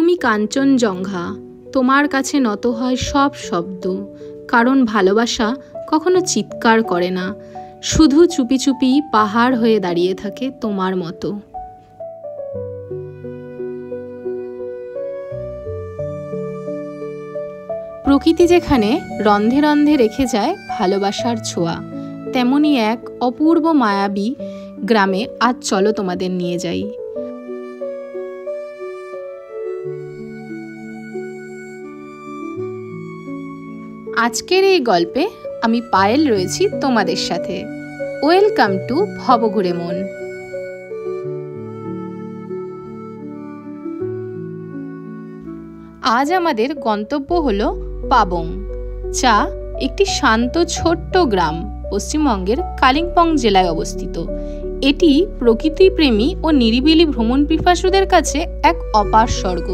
তুমি কাঞ্চনজঙ্ঘা, তোমার কাছে নত হয় সব শব্দ, কারণ ভালোবাসা কখনো চিৎকার করে না, শুধু চুপি চুপি পাহাড় হয়ে দাঁড়িয়ে থাকে তোমার মতো। প্রকৃতি যেখানে রন্ধে রন্ধে রেখে যায় ভালোবাসার ছোঁয়া, তেমনি এক অপূর্ব মায়াবী গ্রামে আজ চলো তোমাদের নিয়ে যাই। আজকের এই গল্পে আমি পায়েল রয়েছি তোমাদের সাথে। ওয়েলকাম টু ভবঘুরে মন। আজ আমাদের গন্তব্য হলো পাবং। যা একটি শান্ত ছোট্ট গ্রাম, পশ্চিমবঙ্গের কালিম্পং জেলায় অবস্থিত। এটি প্রকৃতিপ্রেমী ও নিরিবিলি ভ্রমণ পিপাসুদের কাছে এক অপার স্বর্গ।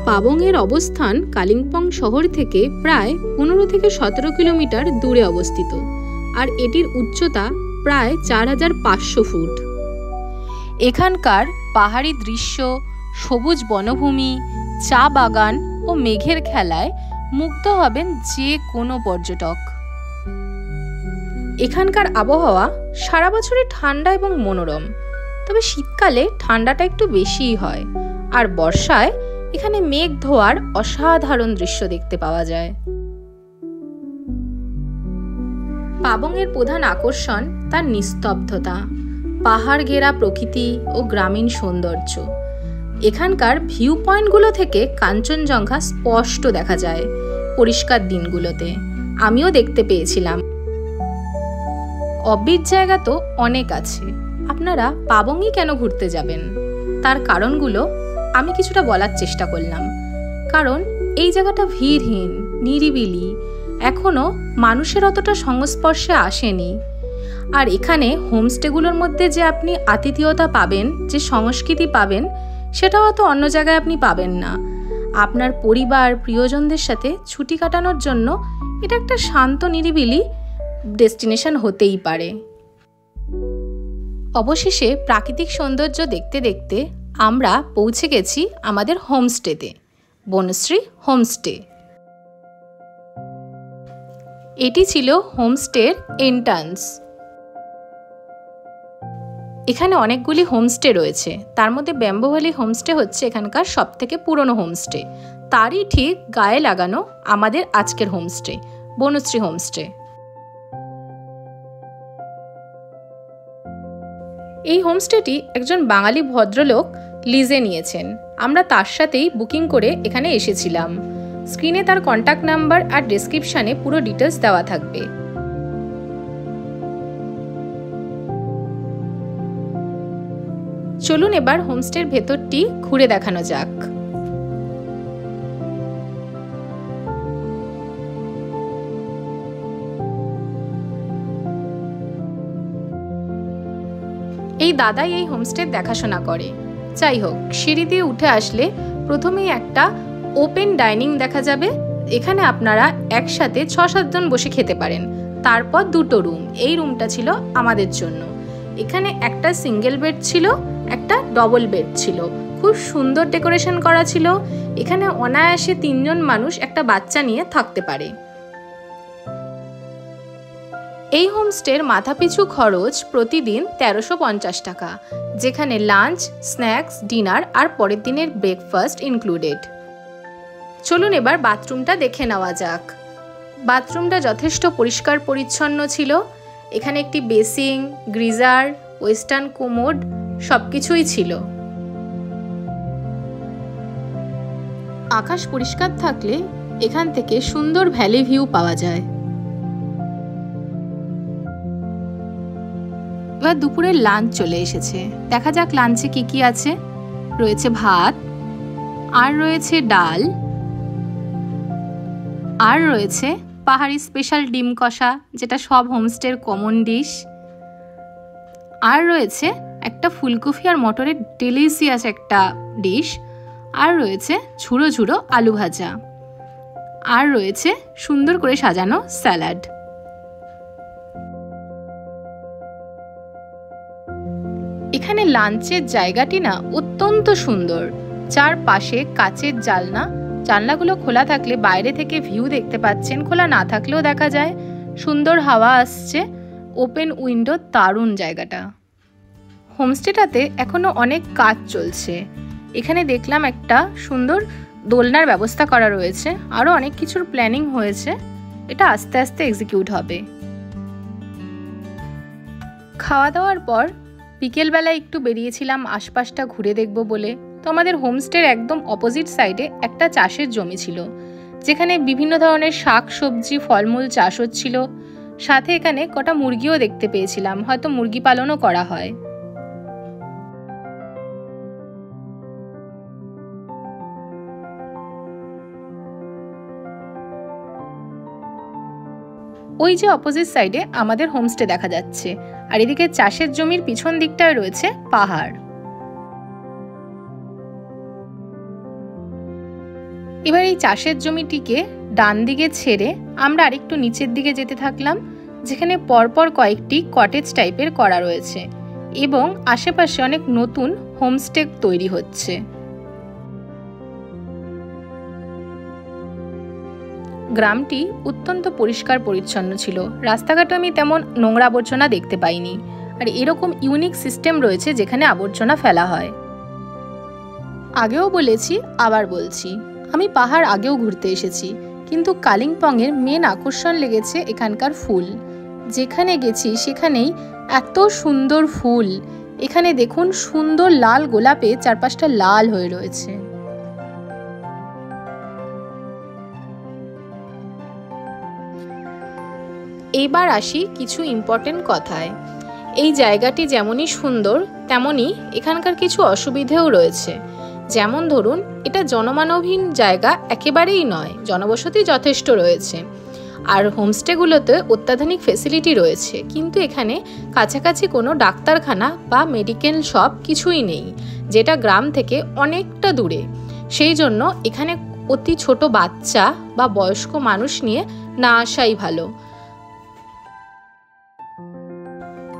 পাবংয়ের অবস্থান কালিম্পং শহর থেকে প্রায় 15 থেকে 17 কিলোমিটার দূরে অবস্থিত, আর এটির উচ্চতা প্রায় 4500 ফুট। এখানকার পাহাড়ি দৃশ্য, সবুজ বনভূমি, চা বাগান ও মেঘের খেলায় মুগ্ধ হবেন যে কোনো পর্যটক। এখানকার আবহাওয়া সারা বছরই ঠান্ডা এবং মনোরম, তবে শীতকালে ঠান্ডাটা একটু বেশিই হয়, আর বর্ষায় এখানে মেঘ ধোয়ার অসাধারণ দৃশ্য দেখতে পাওয়া যায়। পাবংয়ের প্রধান আকর্ষণ তার নিস্তব্ধতা, পাহাড় ঘেরা প্রকৃতি ও গ্রামীণ সৌন্দর্য। এখানকার ভিউ পয়েন্টগুলো থেকে কাঞ্চনজঙ্ঘা স্পষ্ট দেখা যায় পরিষ্কার দিনগুলোতে। আমিও দেখতে পেয়েছিলাম। অবির জায়গা তো অনেক আছে, আপনারা পাবংই কেন ঘুরতে যাবেন তার কারণগুলো আমি কিছুটা বলার চেষ্টা করলাম। কারণ এই জায়গাটা ভিড়হীন, নিরিবিলি, এখনো মানুষের অতটা সংস্পর্শে আসেনি। আর এখানে হোমস্টেগুলোর মধ্যে যে আপনি আতিথেয়তা পাবেন, যে সংস্কৃতি পাবেন, সেটা হয়তো অন্য জায়গায় আপনি পাবেন না। আপনার পরিবার প্রিয়জনদের সাথে ছুটি কাটানোর জন্য এটা একটা শান্ত নিরিবিলি ডেস্টিনেশন হতেই পারে। অবশেষে প্রাকৃতিক সৌন্দর্য দেখতে দেখতে আমরা পৌঁছে গেছি আমাদের হোমস্টেতে, বনশ্রী হোমস্টে। এটি ছিল হোমস্টের এন্ট্রান্স। এখানে অনেকগুলি হোমস্টে রয়েছে, তার মধ্যে ব্যাম্বো ভ্যালি হোমস্টে হচ্ছে এখানকার সবথেকে পুরনো হোমস্টে। তারই ঠিক গায়ে লাগানো আমাদের আজকের হোমস্টে, বনশ্রী হোমস্টে। এই হোমস্টেটি একজন বাঙালি ভদ্রলোক লিজে নিয়েছেন। আমরা তার সাথেই বুকিং করে এখানে এসেছিলাম। স্ক্রিনে তার কন্ট্যাক্ট নাম্বার আর ডেসক্রিপশানে পুরো ডিটেলস দেওয়া থাকবে। চলুন এবার হোমস্টের ভেতরটি ঘুরে দেখানো যাক। এই দাদাই এই হোমস্টের দেখাশোনা করে। যাই হোক, সিঁড়ি দিয়ে উঠে আসলে প্রথমেই একটা ওপেন ডাইনিং দেখা যাবে। এখানে আপনারা একসাথে 6-7 জন বসে খেতে পারেন। তারপর দুটো রুম, এই রুমটা ছিল আমাদের জন্য। এখানে একটা সিঙ্গেল বেড ছিল, একটা ডবল বেড ছিল, খুব সুন্দর ডেকোরেশন করা ছিল। এখানে অনায়াসে 3 জন মানুষ একটা বাচ্চা নিয়ে থাকতে পারে। এই হোমস্টের মাথাপিছু খরচ প্রতিদিন 1350 টাকা, যেখানে লাঞ্চ, স্ন্যাক্স, ডিনার আর পরের দিনের ব্রেকফাস্ট ইনক্লুডেড। চলুন এবার বাথরুমটা দেখে নেওয়া যাক। বাথরুমটা যথেষ্ট পরিষ্কার পরিচ্ছন্ন ছিল। এখানে একটি বেসিং, গ্রিজার, ওয়েস্টার্ন কোমোড সবকিছুই ছিল। আকাশ পরিষ্কার থাকলে এখান থেকে সুন্দর ভ্যালি ভিউ পাওয়া যায়। এবার দুপুরের লাঞ্চ চলে এসেছে, দেখা যাক লাঞ্চে কি কি আছে। রয়েছে ভাত, আর রয়েছে ডাল, আর রয়েছে পাহাড়ি স্পেশাল ডিম কষা, যেটা সব হোমস্টের কমন ডিশ। আর রয়েছে একটা ফুলকপি আর মটরের ডেলিশিয়াস একটা ডিশ। আর রয়েছে ঝুড়ো ঝুড়ো আলু ভাজা। আর রয়েছে সুন্দর করে সাজানো এখানে লাঞ্চের জায়গাটি না অত্যন্ত সুন্দর। চারপাশে কাচের জানলাগুলো খোলা থাকলে বাইরে থেকে ভিউ দেখতে পাচ্ছেন, খোলা না থাকলেও দেখা যায়। সুন্দর হাওয়া আসছে, ওপেন উইন্ডো, দারুণ জায়গাটা। হোমস্টেটাতে এখনো অনেক কাজ চলছে। এখানে দেখলাম একটা সুন্দর দোলনার ব্যবস্থা করা রয়েছে, আরও অনেক কিছুর প্ল্যানিং হয়েছে, এটা আস্তে আস্তে এক্সিকিউট হবে। খাওয়া দাওয়ার পর বিকেলবেলায় একটু বেরিয়েছিলাম আশপাশটা ঘুরে দেখব বলে। তো আমাদের হোমস্টের একদম অপোজিট সাইডে একটা চাষের জমি ছিল, যেখানে বিভিন্ন ধরনের শাক সবজি ফলমূল চাষ হচ্ছিল। সাথে এখানে কটা মুরগিও দেখতে পেয়েছিলাম, হয়তো মুরগি পালনও করা হয়। ওই যে অপোজিট সাইডে আমাদের হোমস্টে দেখা যাচ্ছে, আর এদিকে চাষের জমির পিছন দিকটায় রয়েছে পাহাড়। এবার এই চাষের জমিটিকে ডান দিকে ছেড়ে আমরা আরেকটু নিচের দিকে যেতে থাকলাম, যেখানে পরপর কয়েকটি কটেজ টাইপের করা রয়েছে এবং আশেপাশে অনেক নতুন হোমস্টে তৈরি হচ্ছে। গ্রামটি অত্যন্ত পরিষ্কার পরিচ্ছন্ন ছিল, রাস্তাঘাটে আমি তেমন নোংরা আবর্জনা দেখতে পাইনি। আর এরকম ইউনিক সিস্টেম রয়েছে যেখানে আবর্জনা ফেলা হয়। আগেও বলেছি, আবার বলছি, আমি পাহাড় আগেও ঘুরতে এসেছি, কিন্তু কালিম্পংয়ের মেন আকর্ষণ লেগেছে এখানকার ফুল। যেখানে গেছি সেখানেই এত সুন্দর ফুল। এখানে দেখুন, সুন্দর লাল গোলাপে চারপাশটা লাল হয়ে রয়েছে। এইবার আসি কিছু ইম্পর্টেন্ট কথায়। এই জায়গাটি যেমনই সুন্দর তেমনই এখানকার কিছু অসুবিধেও রয়েছে। যেমন ধরুন, এটা জনমানবহীন জায়গা একেবারেই নয়, জনবসতি যথেষ্ট রয়েছে। আর হোমস্টেগুলোতে অত্যাধুনিক ফেসিলিটি রয়েছে, কিন্তু এখানে কাছাকাছি কোনো ডাক্তারখানা বা মেডিকেল শপ কিছুই নেই, যেটা গ্রাম থেকে অনেকটা দূরে। সেই জন্য এখানে অতি ছোট বাচ্চা বা বয়স্ক মানুষ নিয়ে না আসাই ভালো।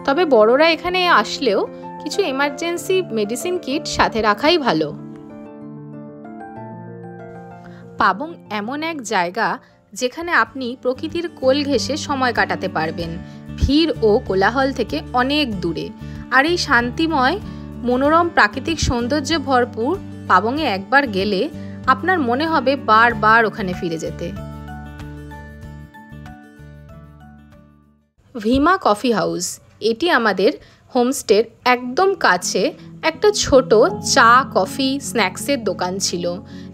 তবে বড়রা এখানে আসলেও কিছু এমার্জেন্সি মেডিসিন কিট সাথে রাখাই ভালো। পাবং এমন এক জায়গা যেখানে আপনি প্রকৃতির কোল ঘেঁষে সময় কাটাতে পারবেন, ভিড় ও কোলাহল থেকে অনেক দূরে। আর এই শান্তিময় মনোরম প্রাকৃতিক সৌন্দর্যে ভরপুর পাবংয়ে একবার গেলে আপনার মনে হবে বারবার ওখানে ফিরে যেতে। ভিমা কফি হাউস, এটি আমাদের হোমস্টের একদম কাছে একটা ছোট চা কফি স্ন্যাক্সের দোকান ছিল,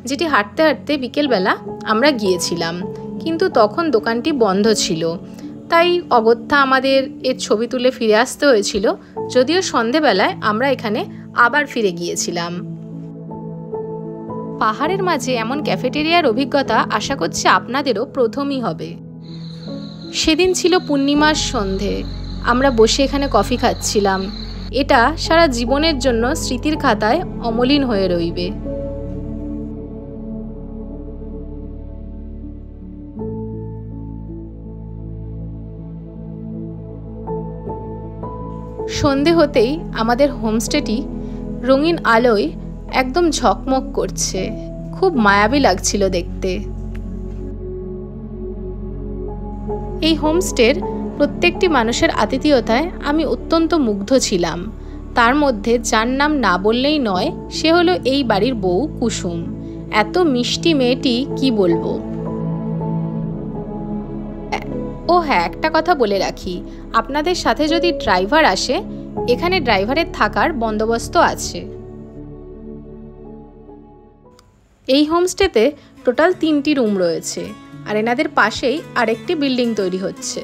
যেটি হাঁটতে হাঁটতে বিকেলবেলা আমরা গিয়েছিলাম, কিন্তু তখন দোকানটি বন্ধ ছিল। তাই অগত্যা আমাদের এর ছবি তুলে ফিরে আসতে হয়েছিল, যদিও সন্ধেবেলায় আমরা এখানে আবার ফিরে গিয়েছিলাম। পাহাড়ের মাঝে এমন ক্যাফেটেরিয়ার অভিজ্ঞতা আশা করছি আপনাদেরও প্রথমই হবে। সেদিন ছিল পূর্ণিমার সন্ধে, আমরা বসে এখানে কফি খাচ্ছিলাম। এটা সারা জীবনের জন্য স্মৃতির খাতায় অমলিন হয়ে রইবে। সন্ধে হতেই আমাদের হোমস্টেটি রঙিন আলোয় একদম ঝকমক করছে, খুব মায়াবী লাগছিল দেখতে। এই হোমস্টের প্রত্যেকটি মানুষের আতিথেয়তায় আমি অত্যন্ত মুগ্ধ ছিলাম। তার মধ্যে যার নাম না বললেই নয়, সে হলো এই বাড়ির বউ কুসুম। এত মিষ্টি মেয়েটি কি বলবো। ও হ্যাঁ, একটা কথা বলে রাখি, আপনাদের সাথে যদি ড্রাইভার আসে, এখানে ড্রাইভারের থাকার বন্দোবস্ত আছে। এই হোমস্টেতে টোটাল 3টি রুম রয়েছে, আর এনাদের পাশেই আরেকটি বিল্ডিং তৈরি হচ্ছে।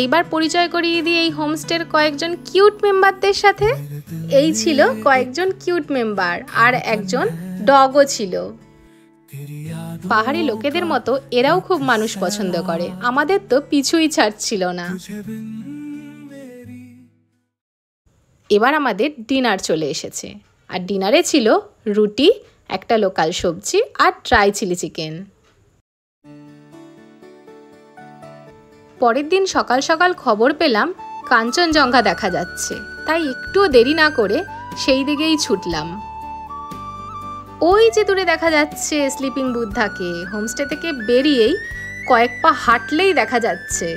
এইবার পরিচয় করিয়ে দিই এই হোমস্টের কয়েকজন কিউট মেম্বারদের সাথে। এই ছিল কয়েকজন কিউট মেম্বার, আর একজন ডগও ছিল। পাহাড়ি লোকেদের মতো এরাও খুব মানুষ পছন্দ করে, আমাদের তো পিছুই ছাড়ছিল না। এবার আমাদের ডিনার চলে এসেছে, আর ডিনারে ছিল রুটি, একটা লোকাল সবজি আর ড্রাই চিলি চিকেন। পরের দিন সকাল সকাল খবর পেলাম কাঞ্চনজঙ্ঘা দেখা যাচ্ছে। তাই একটুও দেরি না করে সেই দিকেই ছুটলাম। ওই যে দূরে দেখা যাচ্ছে স্লিপিং বুদ্ধাকে, হোমস্টে থেকে বেরিয়েই কয়েক পা হাঁটলেই দেখা যাচ্ছে।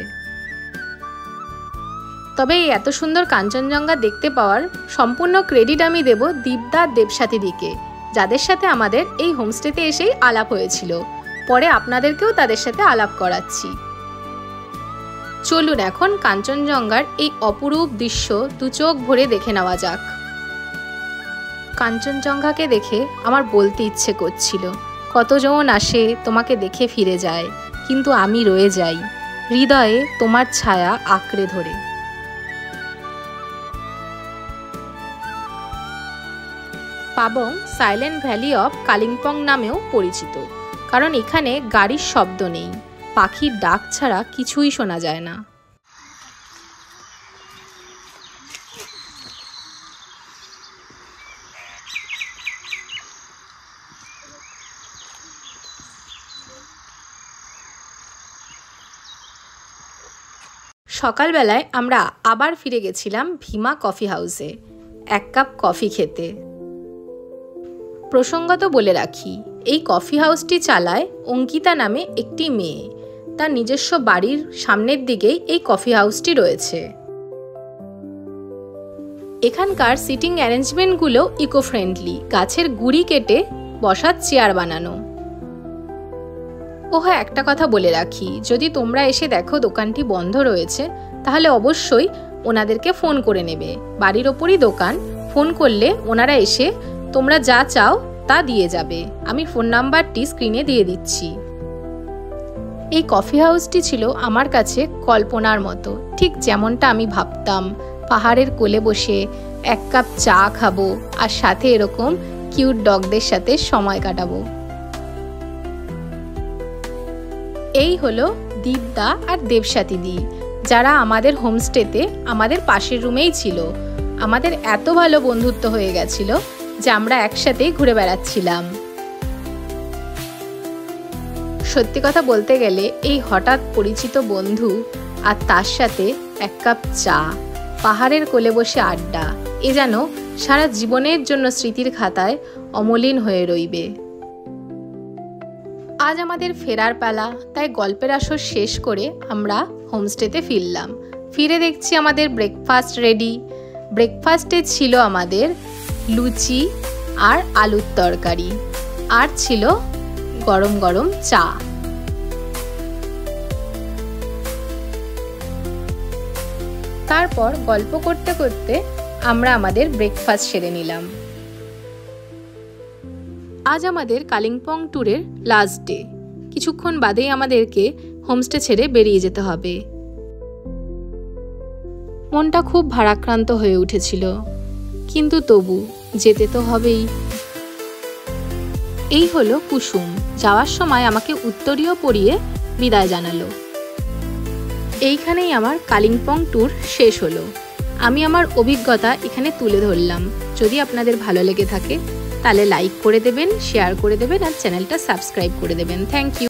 তবে এই এত সুন্দর কাঞ্চনজঙ্ঘা দেখতে পাওয়ার সম্পূর্ণ ক্রেডিট আমি দেব দীপদা দেবসাথীদিকে, যাদের সাথে আমাদের এই হোমস্টেতে এসেই আলাপ হয়েছিল। পরে আপনাদেরকেও তাদের সাথে আলাপ করাচ্ছি। চলুন এখন কাঞ্চনজঙ্ঘার এই অপরূপ দৃশ্য দু চোখ ভরে দেখে নেওয়া যাক। কাঞ্চনজঙ্ঘাকে দেখে আমার বলতে ইচ্ছে করছিল, কতজন আসে তোমাকে দেখে ফিরে যায়, কিন্তু আমি রয়ে যাই হৃদয়ে তোমার ছায়া আঁকড়ে ধরে। পাবং সাইলেন্ট ভ্যালি অফ কালিম্পং নামেও পরিচিত, কারণ এখানে গাড়ির শব্দ নেই, পাখির ডাক ছাড়া কিছুই শোনা যায় না। সকালবেলায় আমরা আবার ফিরে গেছিলাম ভীমা কফি হাউসে এক কাপ কফি খেতে। প্রসঙ্গত বলে রাখি, এই কফি হাউসটি চালায় অঙ্কিতা নামে একটি মেয়ে। তার নিজস্ব বাড়ির সামনের দিকেই এই কফি হাউসটি রয়েছে। এখানকার সিটিং অ্যারেঞ্জমেন্টগুলো ইকো ফ্রেন্ডলি, গাছের গুড়ি কেটে বসার চেয়ার বানানো। ও হ্যাঁ, একটা কথা বলে রাখি, যদি তোমরা এসে দেখো দোকানটি বন্ধ রয়েছে, তাহলে অবশ্যই ওনাদেরকে ফোন করে নেবে। বাড়ির ওপরই দোকান, ফোন করলে ওনারা এসে তোমরা যা চাও তা দিয়ে যাবে। আমি ফোন নাম্বারটি স্ক্রিনে দিয়ে দিচ্ছি। এই কফি হাউসটি ছিল আমার কাছে কল্পনার মতো, ঠিক যেমনটা আমি ভাবতাম। পাহাড়ের কোলে বসে এক কাপ চা খাবো আর সাথে এরকম কিউট ডগদের সাথে সময় কাটাবো। এই হলো দীপদা আর দেবসাথীদি, যারা আমাদের হোমস্টেতে আমাদের পাশের রুমেই ছিল। আমাদের এত ভালো বন্ধুত্ব হয়ে গেছিল যে আমরা একসাথেই ঘুরে বেড়াচ্ছিলাম। সত্যি কথা বলতে গেলে এই হঠাৎ পরিচিত বন্ধু আর তার সাথে এক কাপ চা, পাহাড়ের কোলে বসে আড্ডা, এ যেন সারা জীবনের জন্য স্মৃতির খাতায় অমলিন হয়ে রইবে। আজ আমাদের ফেরার পালা, তাই গল্পের আসর শেষ করে আমরা হোমস্টেতে ফিরলাম। ফিরে দেখছি আমাদের ব্রেকফাস্ট রেডি। ব্রেকফাস্টে ছিল আমাদের লুচি আর আলুর তরকারি, আর ছিল গরম গরম চা। তারপর গল্প করতে করতে আমরা আমাদের ব্রেকফাস্ট সেরে নিলাম। আজ আমাদের কালিম্পং ট্যুরের লাস্ট ডে। কিছুক্ষণ বাদেই আমাদেরকে হোমস্টে ছেড়ে বেরিয়ে যেতে হবে। মনটা খুব ভারাক্রান্ত হয়ে উঠেছিল, কিন্তু তবু যেতে তো হবেই। এই হলো কুসুম, যাওয়ার সময় আমাকে উত্তরীয় পরিয়ে বিদায় জানালো। এইখানেই আমার কালিম্পং ট্যুর শেষ হলো। আমি আমার অভিজ্ঞতা এখানে তুলে ধরলাম। যদি আপনাদের ভালো লেগে থাকে তাহলে লাইক করে দেবেন, শেয়ার করে দেবেন আর চ্যানেলটা সাবস্ক্রাইব করে দেবেন। Thank you.